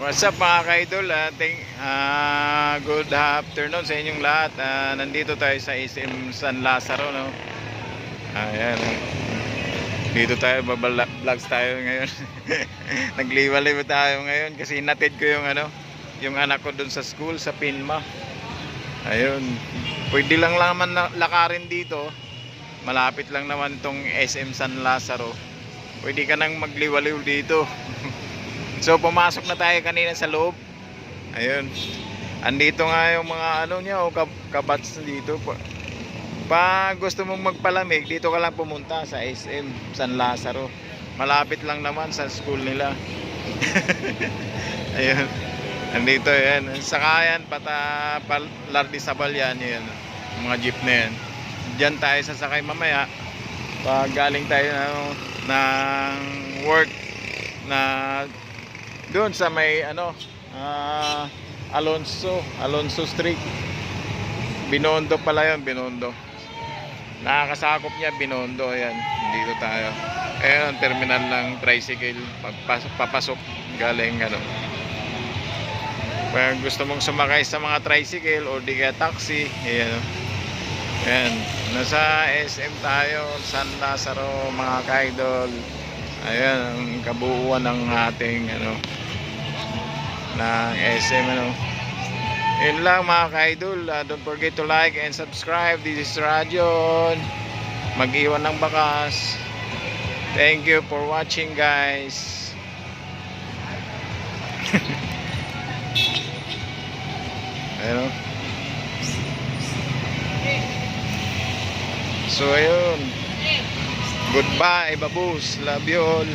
What's up mga ka-idol? Good afternoon sa inyong lahat. Nandito tayo sa SM San Lazaro, no? Ayan. Dito tayo, vlogs tayo ngayon. Nagliwaliw tayo ngayon kasi natid ko yung anak ko dun sa school sa Pinma. Ayun. Pwede lang naman lakarin dito. Malapit lang naman itong SM San Lazaro. Pwede ka nang magliwaliw dito. So pumasok na tayo kanina sa loob. Ayun. Andito nga yung mga niya kabats dito. Pag gusto mong magpalamig, dito ka lang pumunta sa SM San Lazaro. Malapit lang naman sa school nila. Ayun. Andito yan. Saka yan, Lardizabal yan. Yan. Mga jeep na yan. Diyan tayo sasakay mamaya. Pag galing tayo ng work na doon sa may Alonso Street. Binondo pala yun, Binondo. Nakakasakop niya Binondo, ayan. Dito tayo. Ayan ang terminal ng tricycle. Papasok galing Kung gusto mong sumakay sa mga tricycle o di kaya taxi, ayan. Ayan, nasa SM tayo, San Lazaro mga ka-idol. Ayan ang kabuuan ng ating ng SM Yun lang mga ka-idol. Don't forget to like and subscribe. This is Rajon. Mag-iwan ng bakas. Thank you for watching, guys. Ayun. So ayun. Goodbye, babus. Love you all.